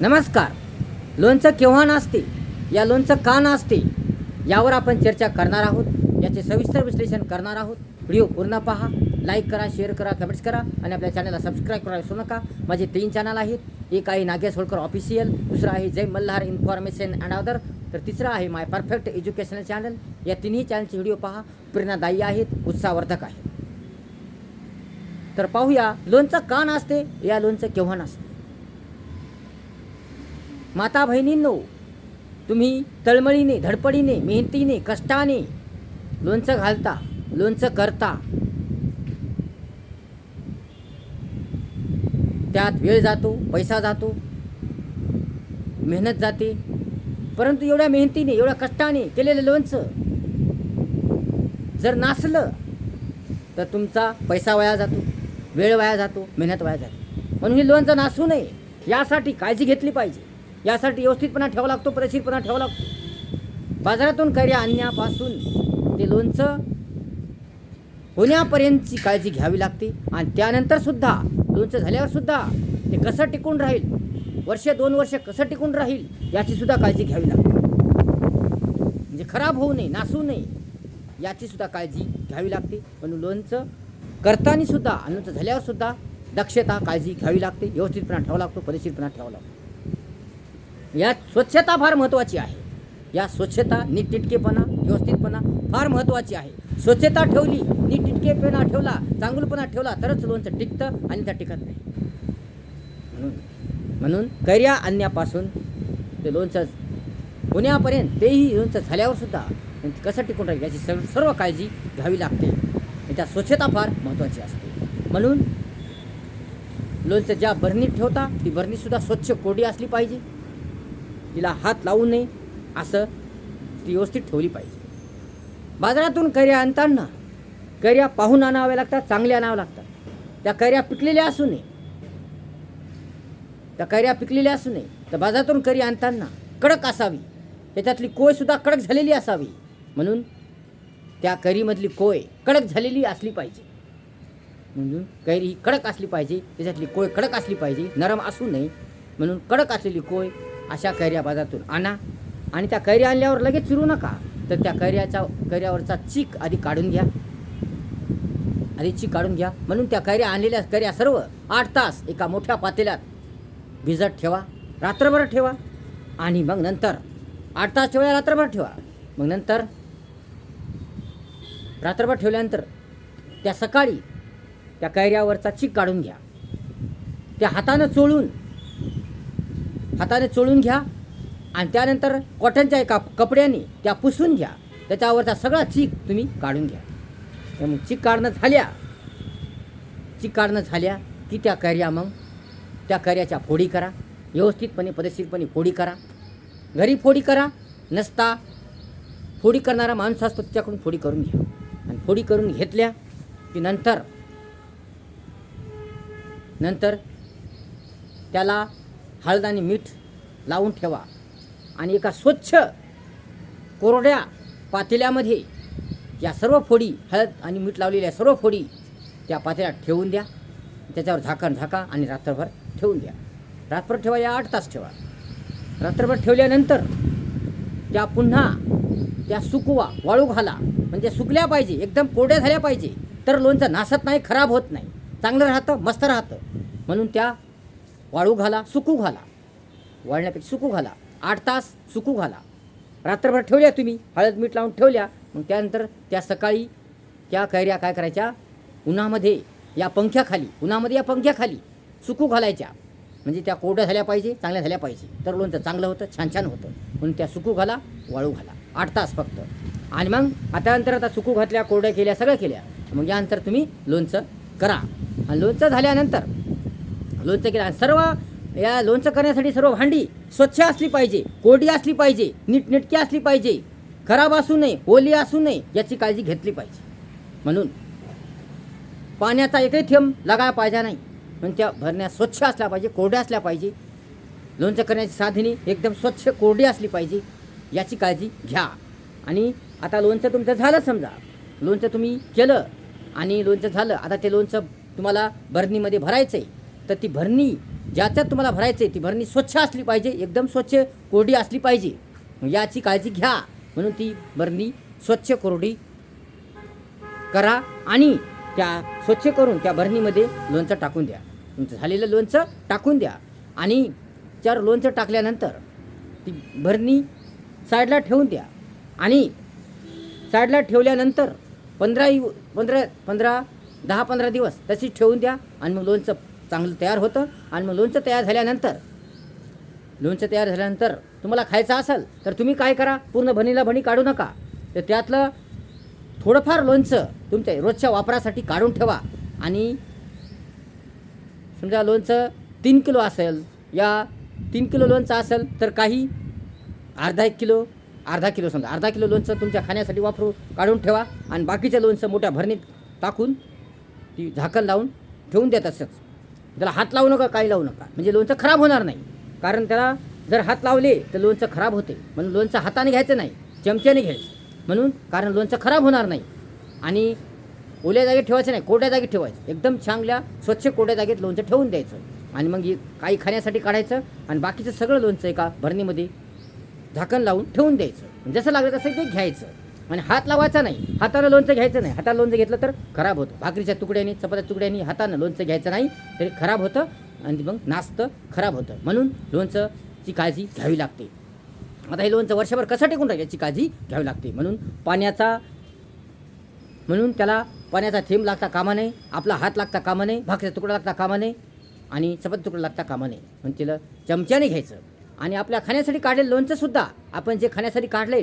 नमस्कार. लोणचं केव्हा नासते, या लोणचं का नासते, यावर आपण चर्चा करणार आहोत. याचे सविस्तर विश्लेषण करणार आहोत. व्हिडिओ पूर्ण पहा, लाईक करा, शेअर करा, कमेंट्स करा आणि आपल्या चॅनलला सबस्क्राईब करायला विसरू नका. माझे 3 चॅनल आहेत. एक आहे नागेश होळकर ऑफिशियल, दुसरं आहे जय मल्हार इन्फॉर्मेशन अँड अदर, तर तिसरं आहे माय परफेक्ट एज्युकेशनल चॅनल. या तिन्ही चॅनलचे व्हिडिओ पहा, प्रेरणादायी आहेत, उत्साहवर्धक आहेत. तर पाहूया लोणचं का नासते, या लोणचं केव्हा नासते. माता बहिणींनो, तुम्ही तळमळीने, धडपडीने, मेहनतीने, कष्टाने लोणचं घालता, लोणचं करता. त्यात वेळ जातो, पैसा जातो, मेहनत जाते. परंतु एवढ्या मेहनतीने, एवढ्या कष्टाने केलेलं लोणचं जर नासलं तर तुमचा पैसा वाया जातो, वेळ वाया जातो, मेहनत वाया जाते. म्हणून हे लोणचं नासू नये, यासाठी काळजी घेतली पाहिजे. यासाठी व्यवस्थितपणा ठेवावा लागतो, पद्धतशीरपणा ठेवावा लागतो. बाजारातून कैऱ्या आणण्यापासून ते लोणचं होण्यापर्यंतची काळजी घ्यावी लागते. आणि त्यानंतर सुद्धा लोणचं झाल्यावर सुद्धा ते कसं टिकून राहील, वर्ष 2 वर्ष कसं टिकून राहील, याची सुद्धा काळजी घ्यावी लागते. म्हणजे खराब होऊ नये, नासू नये, याची सुद्धा काळजी घ्यावी लागते. म्हणून लोणचं करताना सुद्धा आणि लोणचं झाल्यावर सुद्धा दक्षता, काळजी घ्यावी लागते. व्यवस्थितपणा ठेवावा लागतो, पद्धतशीरपणा ठेवावा लागतो. यात स्वच्छता फार महत्त्वाची आहे. या स्वच्छता, नीटनेटकेपणा, व्यवस्थितपणा फार महत्त्वाची आहे. स्वच्छता ठेवली, नीटनेटकेपणा ठेवला, चांगुलपणा ठेवला तरच लोणचं टिकतं आणि त्या टिकत नाही. म्हणून कैऱ्या आणण्यापासून ते लोणचं होण्यापर्यंत, तेही लोणचं झाल्यावर सुद्धा कसं टिकून राहील याची सर्व काळजी घ्यावी लागते. त्या स्वच्छता फार महत्त्वाची असते. म्हणून लोणचं ज्या बरणीत ठेवता, ती बरणीसुद्धा स्वच्छ, कोरडी असली पाहिजे. तिला हात लावू नये, असं ती व्यवस्थित ठेवली पाहिजे. बाजारातून कैऱ्या आणताना कैऱ्या पाहून आणाव्या लागतात, चांगल्या आणाव्या लागतात. त्या कैऱ्या पिकलेल्या असू नये, त्या कैऱ्या पिकलेल्या असू नये. तर बाजारातून कैरी आणताना कडक असावी, त्याच्यातली कोयसुद्धा कडक झालेली असावी. म्हणून त्या कैरीमधली कोय कडक झालेली असली पाहिजे. म्हणून कैरी ही कडक असली पाहिजे, त्याच्यातली कोय कडक असली पाहिजे, नरम असू नये. म्हणून कडक असलेली कोय अशा कैऱ्या बाजारातून आणा. आणि त्या कैऱ्या आणल्यावर लगेच चिरू नका, तर त्या कैऱ्यावरचा चीक आधी काढून घ्या, आधी चीक काढून घ्या. म्हणून त्या कैऱ्या आणलेल्या कैऱ्या सर्व 8 तास एका मोठ्या पातेल्यात भिजत ठेवा, रात्रभर ठेवा. आणि मग नंतर 8 तास ठेवा, रात्रभर ठेवा. मग नंतर रात्रभर ठेवल्यानंतर त्या सकाळी त्या कैऱ्यावरचा चीक काढून घ्या. त्या हातानं चोळून घ्या. आणि त्यानंतर कॉटनच्या एका कपड्याने त्या पुसून घ्या. त्याच्यावरचा सगळा चीक तुम्ही काढून घ्या. मग चीक काढणं झाल्या की त्या कैऱ्या, मग त्या कैऱ्याच्या फोडी करा. व्यवस्थितपणे, पद्धतशीरपणे फोडी करा. घरी फोडी करा, नसता फोडी करणारा माणूस असतो त्याच्याकडून फोडी करून घ्या. आणि फोडी करून घेतल्या की नंतर त्याला हळद आणि मीठ लावून ठेवा. आणि एका स्वच्छ कोरड्या पातेल्यामध्ये या सर्व फोडी, हळद आणि मीठ लावलेल्या सर्व फोडी त्या पातेल्यात ठेवून द्या. त्याच्यावर झाका आणि रात्रभर ठेवून द्या. रात्रभर ठेवा, या 8 तास ठेवा. रात्रभर ठेवल्यानंतर त्या पुन्हा त्या सुकवा, वाळू घाला. म्हणजे सुकल्या पाहिजे, एकदम कोरड्या झाल्या पाहिजे, तर लोणचं नासत नाही, खराब होत नाही, चांगलं राहतं, मस्त राहतं. म्हणून त्या वाळू घाला, सुकू घाला. वाळण्यापेक्षा सुकू घाला. 8 तास सुकू घाला. रात्रभर ठेवल्या तुम्ही, हळद मीठ लावून ठेवल्या. मग त्यानंतर त्या सकाळी त्या कैऱ्या काय करायच्या, उन्हामध्ये या पंख्याखाली सुकू घालायच्या. म्हणजे त्या कोरड्या झाल्या पाहिजे, चांगल्या झाल्या पाहिजे, तर लोणचं चांगलं होतं, छान होतं. म्हणून त्या सुकू घाला, वाळू घाला. 8 तास फक्त. आणि मग आता सुकू घातल्या, कोरड्या केल्या, सगळं केल्या. मग यानंतर तुम्ही लोणचं करा. आणि लोणचं झाल्यानंतर सर्व या लोणचं करण्यासाठी सर्व भांडी स्वच्छ असली पाहिजे, कोरडी असली पाहिजे, नीटनेटकी असली पाहिजे, खराब असू नये, ओली असू नये, याची काळजी घेतली पाहिजे. म्हणून पाण्याचा एकही थेंब लागायला पाहिजे नाही. म्हणून त्या भरण्या स्वच्छ असल्या पाहिजे, कोरड्या असल्या पाहिजे. लोणचं करण्याची साधने एकदम स्वच्छ, कोरडी असली पाहिजे, याची काळजी घ्या. आणि आता लोणचं तुमचं झालं, समजा लोणचं तुम्ही केलं आणि लोणचं झालं. आता ते लोणचं तुम्हाला बरणीमध्ये भरायचं आहे. तर ती भरणी ज्याच्यात तुम्हाला भरायचं आहे ती भरणी स्वच्छ असली पाहिजे, एकदम स्वच्छ कोरडी असली पाहिजे. याची काळजी घ्या. म्हणून ती भरणी स्वच्छ कोरडी करा आणि त्या स्वच्छ करून त्या भरणीमध्ये लोणचं टाकून द्या. तुमचं झालेलं लोणचं टाकून द्या आणि त्यावर लोणचं टाकल्यानंतर ती भरणी साईडला ठेवून द्या आणि साईडला ठेवल्यानंतर 10-15 दिवस तशीच ठेवून द्या आणि मग लोणचं चांगलं तयार होतं. आणि मग लोणचं तयार झाल्यानंतर तुम्हाला खायचं असेल तर तुम्ही काय करा, पूर्ण भणी काढू नका, तर त्यातलं थोडंफार लोणचं तुमच्या रोजच्या वापरासाठी काढून ठेवा. आणि समजा लोणचं 3 किलो असेल, या 3 किलो लोणचं असेल तर काही अर्धा किलो समजा अर्धा किलो लोणचं तुमच्या खाण्यासाठी वापरू काढून ठेवा. आणि बाकीचं लोणचं मोठ्या भरणीत टाकून ती झाकण लावून ठेवून द्या. तसंच त्याला हात लावू नका, काही लावू नका, म्हणजे लोणचं खराब होणार नाही. कारण त्याला जर हात लावले तर लोणचं खराब होते. म्हणून लोणचं हाताने घ्यायचं नाही, चमच्याने घ्यायचं. म्हणून कारण लोणचं खराब होणार नाही. आणि ओल्या जागेत ठेवायचं नाही, कोरड्या जागेत ठेवायचं. एकदम चांगल्या स्वच्छ कोरड्या जागेत लोणचं ठेवून द्यायचं. आणि मग काही खाण्यासाठी काढायचं आणि बाकीचं सगळं लोणचं एका भरणीमध्ये झाकण लावून ठेवून द्यायचं. जसं लागलं तसं ते घ्यायचं आणि हात लावायचा नाही, हातानं लोणचं घ्यायचं नाही. हातानं लोणचं घेतलं तर खराब होतं. भाकरीच्या तुकड्याने, चपात्या तुकड्याने हातानं लोणचं घ्यायचं नाही, तरी खराब होतं आणि मग नाचतं, खराब होतं. म्हणून लोणचंची काळजी घ्यावी लागते. आता हे लोणचं वर्षभर कसं टिकून राहील याची काळजी घ्यावी लागते. म्हणून त्याला पाण्याचा थेंब लागता कामा नये, आपला हात लागता कामा नये, भाकरीचा तुकडा लागता कामा नये आणि चपाती तुकडा लागता कामा नये. म्हणून तिला चमच्याने घ्यायचं. आणि आपल्या खाण्यासाठी काढलेलं लोणचंसुद्धा, आपण जे खाण्यासाठी काढले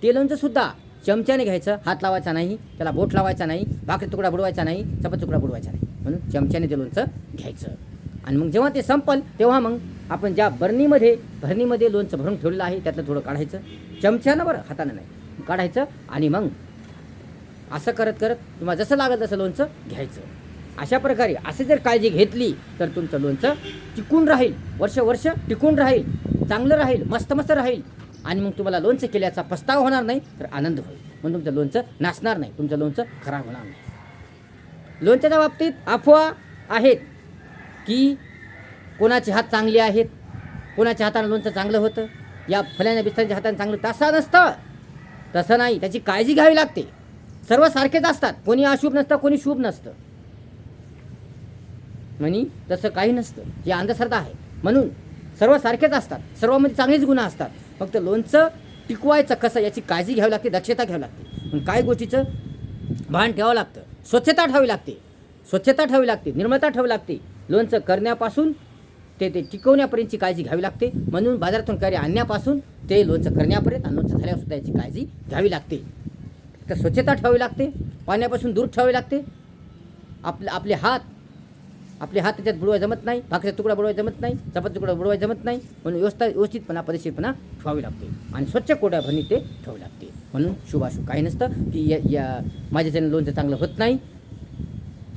ते लोणचंसुद्धा चमच्याने घ्यायचं. हात लावायचा नाही, त्याला बोट लावायचा नाही, भाकरी तुकडा बुडवायचा नाही, चपाती तुकडा बुडवायचा नाही. म्हणून चमच्याने ते लोणचं घ्यायचं. आणि मग जेव्हा ते संपल तेव्हा मग आपण ज्या भरणीमध्ये लोणचं भरून ठेवलेलं आहे त्यातलं थोडं काढायचं, चमच्यानं, बरं हातानं नाही, काढायचं. आणि मग असं करत तुम्हाला जसं लागेल तसं लोणचं घ्यायचं. अशा प्रकारे असे जर काळजी घेतली तर तुमचं लोणचं टिकून राहील, वर्ष टिकून राहील, चांगलं राहील, मस्त राहील. आणि मग तुम्हाला लोणचं केल्याचा पस्तावा होणार नाही, तर आनंद होईल. म्हणून तुमचं लोणचं नासणार नाही, तुमचं लोणचं खराब होणार नाही. लोणच्याच्या बाबतीत अफवा आहेत की कोणाचे हात चांगले आहेत, कोणाच्या हातानं लोणचं चांगलं होतं, या फल्याने बिस्तांच्या हाताने चांगलं, तसं नाही. त्याची काळजी घ्यावी लागते. सर्व सारखेच असतात, कोणी अशुभ नसतं, कोणी शुभ नसतं. म्हणी तसं काही नसतं, ही अंधश्रद्धा आहे. म्हणून सर्व सारखेच असतात, सर्वांमध्ये चांगलेच गुण असतात. फक्त लोणचं टिकवायचं कसं याची काळजी घ्यावी लागते, दक्षता घ्यावी लागते. पण काही गोष्टीचं भान ठेवावं लागतं, स्वच्छता ठेवावी लागते, निर्मळता ठेवावी लागते. लोणचं करण्यापासून ते टिकवण्यापर्यंतची काळजी घ्यावी लागते. म्हणून बाजारातून काही आणण्यापासून ते लोणचं करण्यापर्यंत आणि लोणचं झाल्यावर सुद्धा याची काळजी घ्यावी लागते. तर स्वच्छता ठेवावी लागते, पाण्यापासून दूर ठेवावी लागते. आपले हात त्याच्यात बुडवायला जमत नाही, भाकरीचा तुकडा बुडवायला जमत नाही, चपाती तुकडा बुडवायला जमत नाही. म्हणून व्यवस्थितपणा, पद्धतशीरपणा ठेवावी लागते आणि स्वच्छ कोरड्या भरणीत ते ठेवावी लागते. म्हणून शुभाशुभ काही नसतं की या माझ्याच्यानं लोणचं चांगलं होत नाही,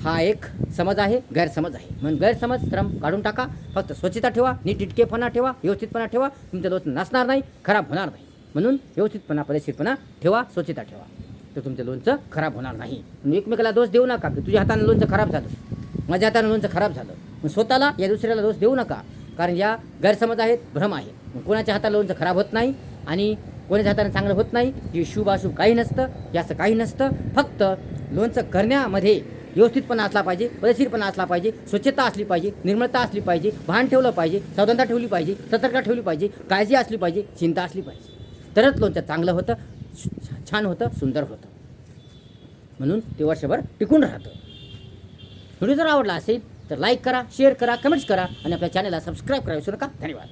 हा एक समज आहे, गैरसमज आहे. म्हणून गैरसमज काढून टाका. फक्त स्वच्छता ठेवा, नीटनेटकेपणा ठेवा, व्यवस्थितपणा ठेवा. तुमचं लोणचं नासणार नाही, खराब होणार नाही. म्हणून व्यवस्थितपणा, पद्धतशीरपणा ठेवा, स्वच्छता ठेवा, तर तुमचं लोणचं खराब होणार नाही. म्हणून एकमेकाला दोष देऊ नका की तुझ्या हातानं लोणचं खराब झालं, माझ्या हातानं लोणचं खराब झालं. मग स्वतःला या दुसऱ्याला दोष देऊ नका, कारण या गैरसमज आहेत, भ्रम आहे. मग कोणाच्या हाताला लोणचं खराब होत नाही आणि कोणाच्या हाताने चांगलं होत नाही. हे शुभाशुभ काही नसतं, हे असं काही नसतं. फक्त लोणचं करण्यामध्ये व्यवस्थितपणा असला पाहिजे, पद्धतशीरपणा असला पाहिजे, स्वच्छता असली पाहिजे, निर्मळता असली पाहिजे, भान ठेवलं पाहिजे, सावधानता ठेवली पाहिजे, सतर्कता ठेवली पाहिजे, काळजी असली पाहिजे, चिंता असली पाहिजे. तरच लोणचं चांगलं होतं, छान होतं, सुंदर होतं. म्हणून ते वर्षभर टिकून राहतं. व्हिडिओ जर आवडला असेल तर लाईक करा, शेअर करा, कमेंट्स करा आणि आपल्या चॅनलला सबस्क्राईब करा विसरू नका. धन्यवाद.